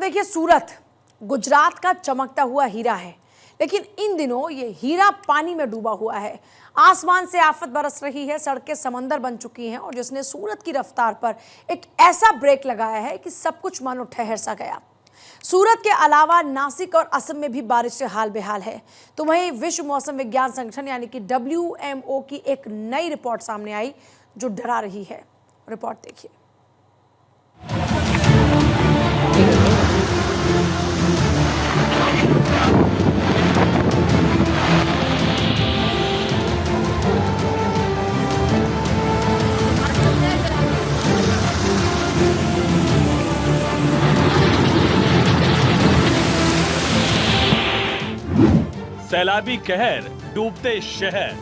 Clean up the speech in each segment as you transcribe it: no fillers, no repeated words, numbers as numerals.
देखिए, सूरत गुजरात का चमकता हुआ हीरा है, लेकिन इन दिनों ये हीरा पानी में डूबा हुआ है। आसमान से आफत बरस रही है, सड़कें समंदर बन चुकी हैं और जिसने सूरत की रफ्तार पर एक ऐसा ब्रेक लगाया है कि सब कुछ मानो ठहर सा गया। सूरत के अलावा नासिक और असम में भी बारिश से हाल बेहाल है। तो वहीं विश्व मौसम विज्ञान संगठन यानी कि WMO की एक नई रिपोर्ट सामने आई जो डरा रही है। रिपोर्ट देखिए। सैलाबी कहर, डूबते शहर।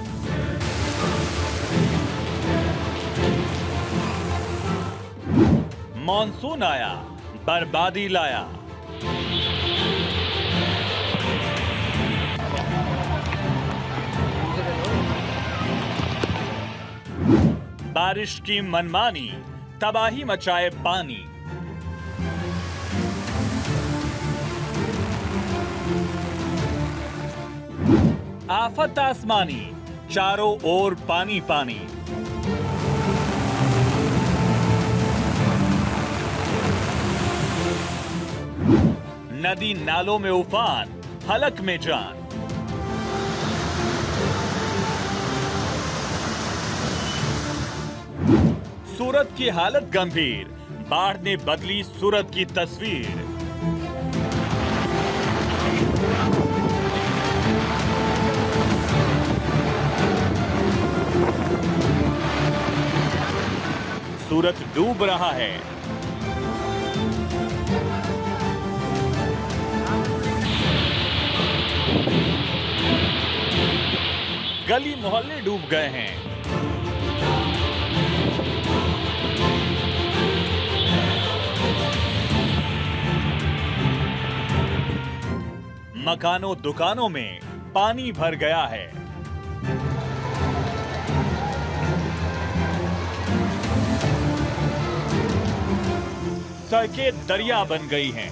मॉनसून आया, बर्बादी लाया। बारिश की मनमानी, तबाही मचाए पानी। आफत आसमानी, चारों ओर पानी पानी। नदी नालों में उफान, हलक में जान। सूरत की हालत गंभीर, बाढ़ ने बदली सूरत की तस्वीर। सूरत डूब रहा है। गली मोहल्ले डूब गए हैं। मकानों दुकानों में पानी भर गया है। सड़कें दरिया बन गई हैं।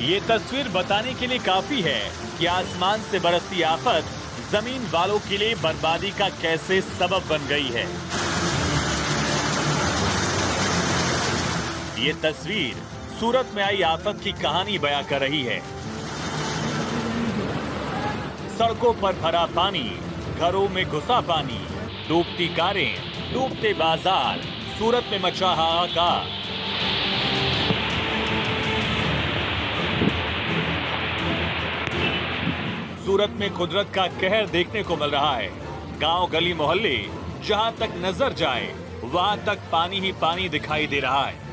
ये तस्वीर बताने के लिए काफी है कि आसमान से बरसती आफत जमीन वालों के लिए बर्बादी का कैसे सबब बन गई है। ये तस्वीर सूरत में आई आफत की कहानी बयां कर रही है। सड़कों पर भरा पानी, घरों में घुसा पानी, डूबती कारें, डूबते बाजार, सूरत में मचा हाहाकार। सूरत में कुदरत का कहर देखने को मिल रहा है। गांव गली मोहल्ले जहां तक नजर जाए वहां तक पानी ही पानी दिखाई दे रहा है।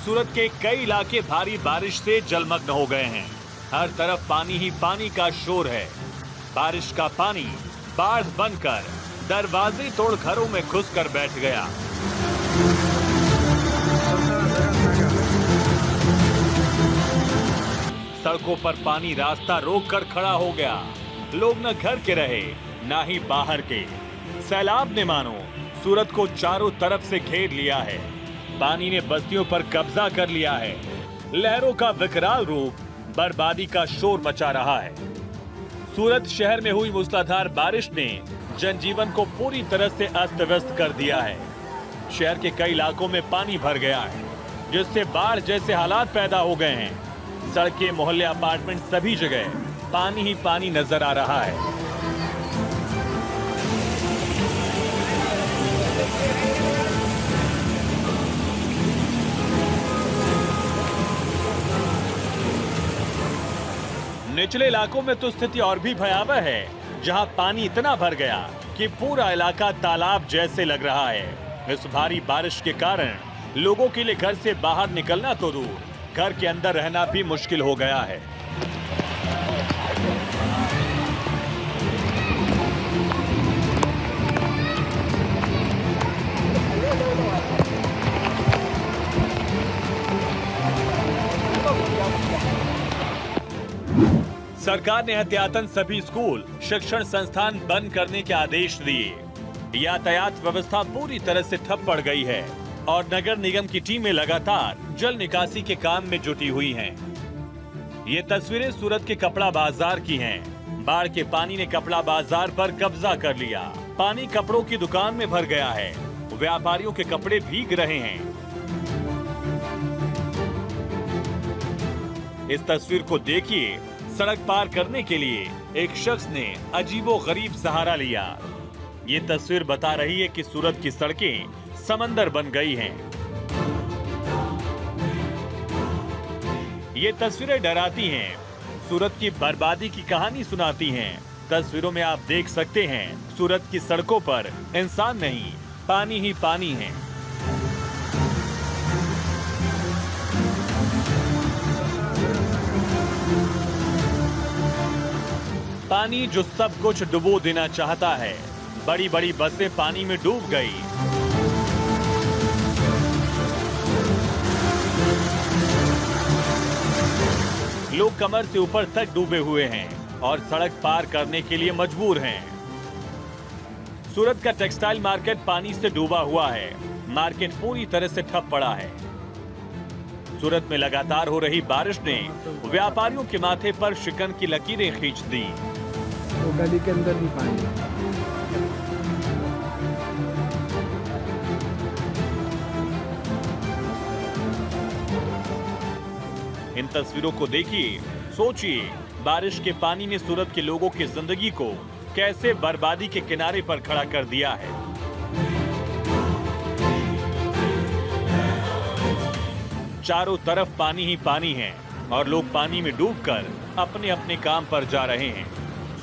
सूरत के कई इलाके भारी बारिश से जलमग्न हो गए हैं। हर तरफ पानी ही पानी का शोर है। बारिश का पानी बाढ़ बनकर दरवाजे तोड़ घरों में घुसकर बैठ गया। सड़कों पर पानी रास्ता रोककर खड़ा हो गया। लोग न घर के रहे ना ही बाहर के। सैलाब ने मानो सूरत को चारों तरफ से घेर लिया है। पानी ने बस्तियों पर कब्जा कर लिया है। लहरों का विकराल रूप बर्बादी का शोर मचा रहा है। सूरत शहर में हुई मूसलाधार बारिश ने जनजीवन को पूरी तरह से अस्त व्यस्त कर दिया है। शहर के कई इलाकों में पानी भर गया है, जिससे बाढ़ जैसे हालात पैदा हो गए हैं। सड़कें, मोहल्ले, अपार्टमेंट सभी जगह पानी ही पानी नजर आ रहा है। निचले इलाकों में तो स्थिति और भी भयावह है, जहां पानी इतना भर गया कि पूरा इलाका तालाब जैसे लग रहा है। इस भारी बारिश के कारण लोगों के लिए घर से बाहर निकलना तो दूर, घर के अंदर रहना भी मुश्किल हो गया है। सरकार ने एहतियातन सभी स्कूल, शिक्षण संस्थान बंद करने के आदेश दिए। यातायात व्यवस्था पूरी तरह से ठप पड़ गई है और नगर निगम की टीमें लगातार जल निकासी के काम में जुटी हुई हैं। ये तस्वीरें सूरत के कपड़ा बाजार की हैं। बाढ़ के पानी ने कपड़ा बाजार पर कब्जा कर लिया। पानी कपड़ों की दुकान में भर गया है। व्यापारियों के कपड़े भीग रहे हैं। इस तस्वीर को देखिए। सड़क पार करने के लिए एक शख्स ने अजीबोगरीब सहारा लिया। ये तस्वीर बता रही है कि सूरत की सड़कें समंदर बन गई हैं। ये तस्वीरें डराती हैं, सूरत की बर्बादी की कहानी सुनाती हैं। तस्वीरों में आप देख सकते हैं सूरत की सड़कों पर इंसान नहीं, पानी ही पानी है। पानी जो सब कुछ डुबो देना चाहता है। बड़ी बड़ी बसें पानी में डूब गई। लोग कमर से ऊपर तक डूबे हुए हैं और सड़क पार करने के लिए मजबूर हैं। सूरत का टेक्सटाइल मार्केट पानी से डूबा हुआ है। मार्केट पूरी तरह से ठप पड़ा है। सूरत में लगातार हो रही बारिश ने व्यापारियों के माथे पर शिकन की लकीरें खींच दी। तो गली के अंदर भी पानी। इन तस्वीरों को देखिए, सोचिए बारिश के पानी ने सूरत के लोगों की जिंदगी को कैसे बर्बादी के किनारे पर खड़ा कर दिया है। चारों तरफ पानी ही पानी है और लोग पानी में डूबकर अपने अपने काम पर जा रहे हैं।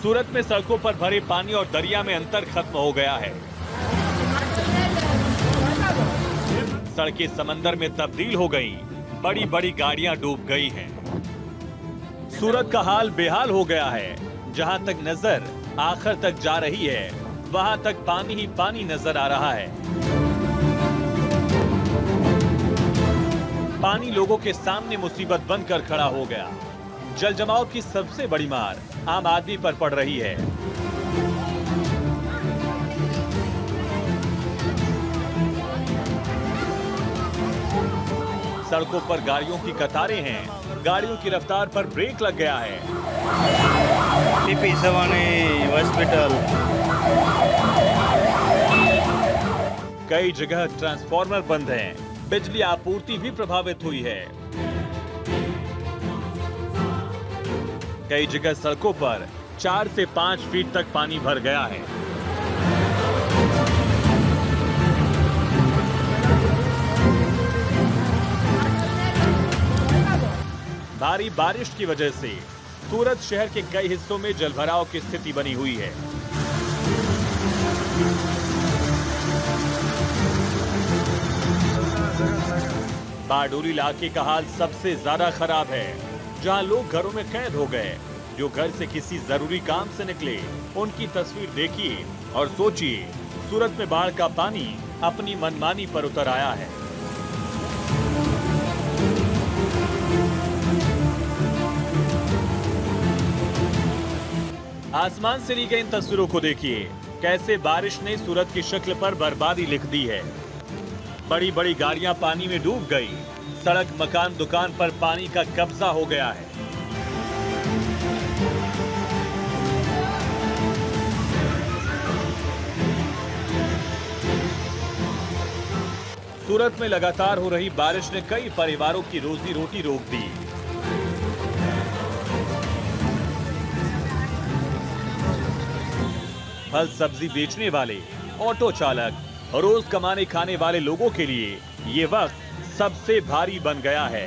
सूरत में सड़कों पर भरे पानी और दरिया में अंतर खत्म हो गया है। सड़कें समंदर में तब्दील हो गई। बड़ी बड़ी गाड़ियां डूब गई हैं। सूरत का हाल बेहाल हो गया है। जहां तक नजर आखिर तक जा रही है, वहां तक पानी ही पानी नजर आ रहा है। पानी लोगों के सामने मुसीबत बनकर खड़ा हो गया। जल जमाव की सबसे बड़ी मार आम आदमी पर पड़ रही है। सड़कों पर गाड़ियों की कतारें हैं। गाड़ियों की रफ्तार पर ब्रेक लग गया है। TP Savani hospital. कई जगह ट्रांसफार्मर बंद हैं। बिजली आपूर्ति भी प्रभावित हुई है। कई जगह सड़कों पर 4 से 5 फीट तक पानी भर गया है। भारी बारिश की वजह से सूरत शहर के कई हिस्सों में जलभराव की स्थिति बनी हुई है। बारडोली इलाके का हाल सबसे ज्यादा खराब है, जहां लोग घरों में कैद हो गए। जो घर से किसी जरूरी काम से निकले, उनकी तस्वीर देखिए और सोचिए, सूरत में बाढ़ का पानी अपनी मनमानी पर उतर आया है। आसमान से ली गई इन तस्वीरों को देखिए, कैसे बारिश ने सूरत की शक्ल पर बर्बादी लिख दी है। बड़ी बड़ी गाड़ियां पानी में डूब गई। सड़क, मकान, दुकान पर पानी का कब्जा हो गया है। सूरत में लगातार हो रही बारिश ने कई परिवारों की रोजी रोटी रोक दी। फल सब्जी बेचने वाले, ऑटो चालक, रोज कमाने खाने वाले लोगों के लिए ये वक्त सबसे भारी बन गया है।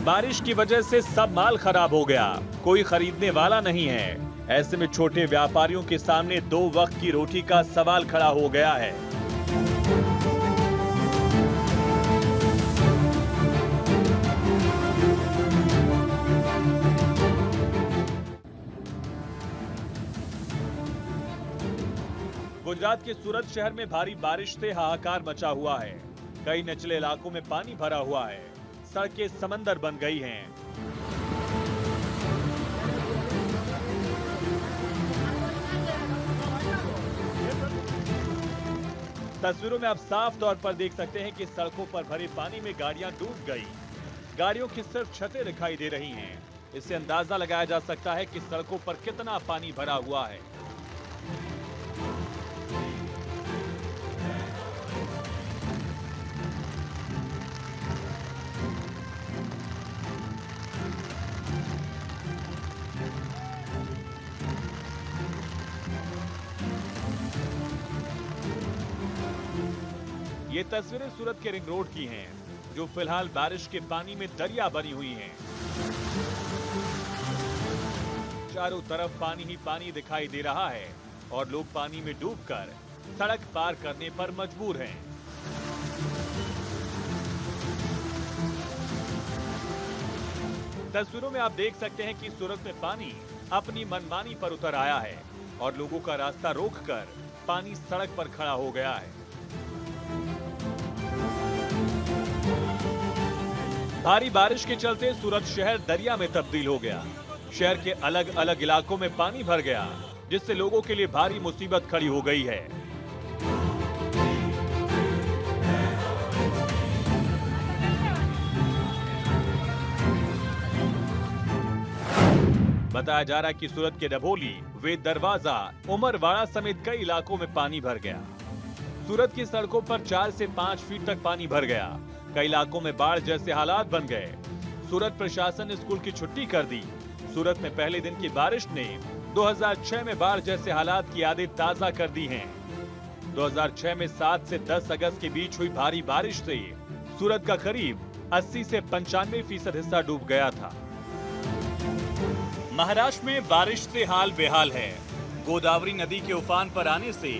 बारिश की वजह से सब माल खराब हो गया। कोई खरीदने वाला नहीं है। ऐसे में छोटे व्यापारियों के सामने 2 वक्त की रोटी का सवाल खड़ा हो गया है। गुजरात के सूरत शहर में भारी बारिश से हाहाकार मचा हुआ है। कई निचले इलाकों में पानी भरा हुआ है, सड़कें समंदर बन गई हैं। तस्वीरों में आप साफ तौर पर देख सकते हैं कि सड़कों पर भरे पानी में गाड़ियां डूब गई। गाड़ियों की सिर्फ छतें दिखाई दे रही हैं। इससे अंदाजा लगाया जा सकता है कि सड़कों पर कितना पानी भरा हुआ है। ये तस्वीरें सूरत के रिंग रोड की हैं, जो फिलहाल बारिश के पानी में दरिया बनी हुई हैं। चारों तरफ पानी ही पानी दिखाई दे रहा है और लोग पानी में डूबकर सड़क पार करने पर मजबूर हैं। तस्वीरों में आप देख सकते हैं कि सूरत में पानी अपनी मनमानी पर उतर आया है और लोगों का रास्ता रोककर पानी सड़क पर खड़ा हो गया है। भारी बारिश के चलते सूरत शहर दरिया में तब्दील हो गया। शहर के अलग अलग इलाकों में पानी भर गया, जिससे लोगों के लिए भारी मुसीबत खड़ी हो गई है। बताया जा रहा है कि सूरत के डभोली, वेद दरवाजा, उमरवाड़ा समेत कई इलाकों में पानी भर गया। सूरत की सड़कों पर 4 से 5 फीट तक पानी भर गया। कई इलाकों में बाढ़ जैसे हालात बन गए। सूरत प्रशासन ने स्कूल की छुट्टी कर दी। सूरत में पहले दिन की बारिश ने 2006 में बाढ़ जैसे हालात की यादें ताजा कर दी हैं। 2006 में 7 से 10 अगस्त के बीच हुई भारी बारिश से सूरत का करीब 80 से 95% हिस्सा डूब गया था। महाराष्ट्र में बारिश से हाल बेहाल है। गोदावरी नदी के उफान पर आने से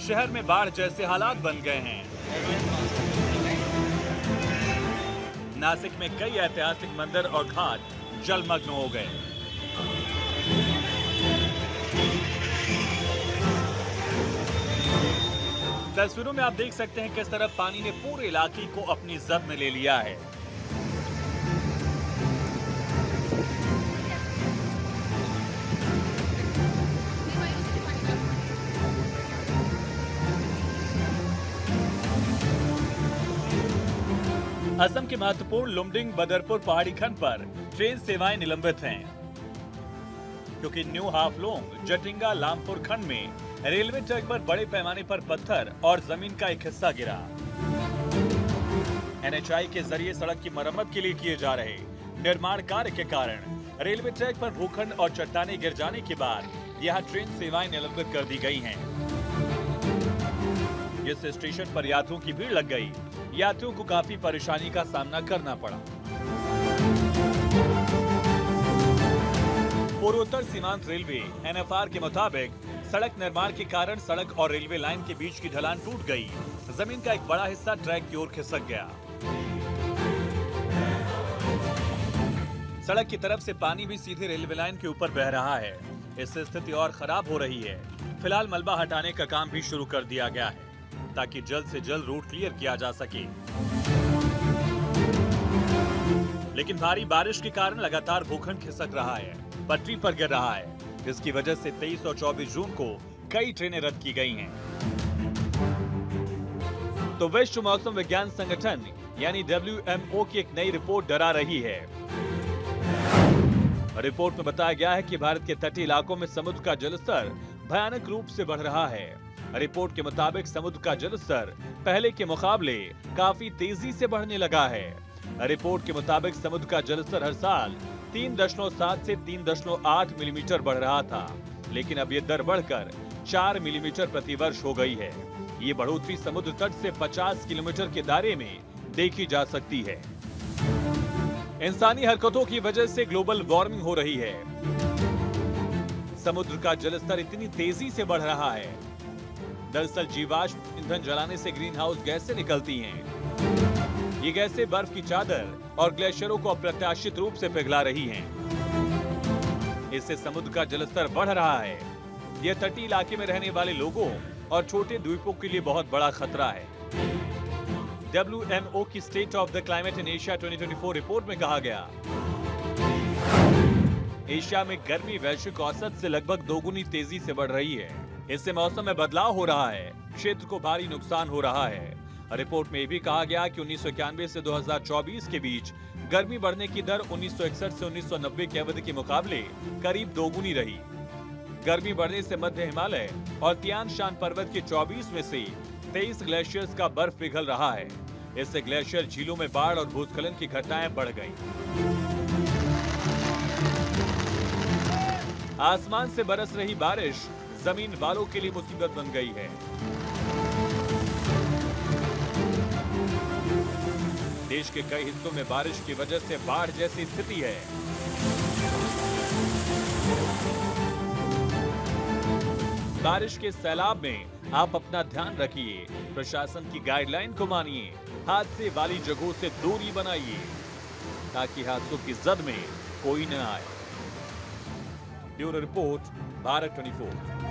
शहर में बाढ़ जैसे हालात बन गए हैं। नासिक में कई ऐतिहासिक मंदिर और घाट जलमग्न हो गए। तस्वीरों में आप देख सकते हैं किस तरह पानी ने पूरे इलाके को अपनी जद में ले लिया है। असम के महत्वपूर्ण लुमडिंग बदरपुर पहाड़ी खंड पर ट्रेन सेवाएं निलंबित हैं, क्योंकि न्यू हाफलोंग जटिंगा लामपुर खंड में रेलवे ट्रैक पर बड़े पैमाने पर पत्थर और जमीन का एक हिस्सा गिरा। NHAI के जरिए सड़क की मरम्मत के लिए किए जा रहे निर्माण कार्य के कारण रेलवे ट्रैक पर भूखंड और चट्टानें गिर जाने के बाद यहाँ ट्रेन सेवाएं निलंबित कर दी गई हैं, जिससे स्टेशन पर यात्रियों की भीड़ लग गई। यात्रियों को काफी परेशानी का सामना करना पड़ा। पूर्वोत्तर सीमांत रेलवे NFR के मुताबिक सड़क निर्माण के कारण सड़क और रेलवे लाइन के बीच की ढलान टूट गई। जमीन का एक बड़ा हिस्सा ट्रैक की ओर खिसक गया। सड़क की तरफ से पानी भी सीधे रेलवे लाइन के ऊपर बह रहा है। इससे स्थिति और खराब हो रही है। फिलहाल मलबा हटाने का काम भी शुरू कर दिया गया है, ताकि जल्द से जल्द रूट क्लियर किया जा सके। लेकिन भारी बारिश के कारण लगातार भूखंड खिसक रहा है, पटरी पर गिर रहा है, जिसकी वजह से 23 और 24 जून को कई ट्रेनें रद्द की गई हैं। तो विश्व मौसम विज्ञान संगठन यानी WMO की एक नई रिपोर्ट डरा रही है। रिपोर्ट में बताया गया है कि भारत के तटीय इलाकों में समुद्र का जलस्तर भयानक रूप से बढ़ रहा है। रिपोर्ट के मुताबिक समुद्र का जलस्तर पहले के मुकाबले काफी तेजी से बढ़ने लगा है। रिपोर्ट के मुताबिक समुद्र का जलस्तर हर साल 3.7 से 3.8 मिलीमीटर बढ़ रहा था, लेकिन अब ये दर बढ़कर 4 मिलीमीटर प्रतिवर्ष हो गई है। ये बढ़ोतरी समुद्र तट से 50 किलोमीटर के दायरे में देखी जा सकती है। इंसानी हरकतों की वजह से ग्लोबल वार्मिंग हो रही है। समुद्र का जलस्तर इतनी तेजी से बढ़ रहा है। दरअसल जीवाश्म ईंधन जलाने से ग्रीन हाउस गैसें निकलती हैं। ये गैसें बर्फ की चादर और ग्लेशियरों को अप्रत्याशित रूप से पिघला रही हैं। इससे समुद्र का जलस्तर बढ़ रहा है। यह तटीय इलाके में रहने वाले लोगों और छोटे द्वीपों के लिए बहुत बड़ा खतरा है। WMO की state of the climate in Asia 2024 report में कहा गया, एशिया में गर्मी वैश्विक औसत से लगभग दोगुनी तेजी से बढ़ रही है। इससे मौसम में बदलाव हो रहा है, क्षेत्र को भारी नुकसान हो रहा है। रिपोर्ट में भी कहा गया कि 1991 से 2024 के बीच गर्मी बढ़ने की दर 1961 से 1990 की अवधि के मुकाबले करीब दोगुनी रही। गर्मी बढ़ने से मध्य हिमालय और तियान शान पर्वत के 24 में से 23 ग्लेशियर्स का बर्फ पिघल रहा है। इससे ग्लेशियर झीलों में बाढ़ और भूस्खलन की घटनाएं बढ़ गई। आसमान से बरस रही बारिश जमीन वालों के लिए मुसीबत बन गई है। देश के कई हिस्सों में बारिश की वजह से बाढ़ जैसी स्थिति है। बारिश के सैलाब में आप अपना ध्यान रखिए, प्रशासन की गाइडलाइन को मानिए, हादसे वाली जगहों से दूरी बनाइए ताकि हादसों की जद में कोई न आए। Bureau report, Bharat 24।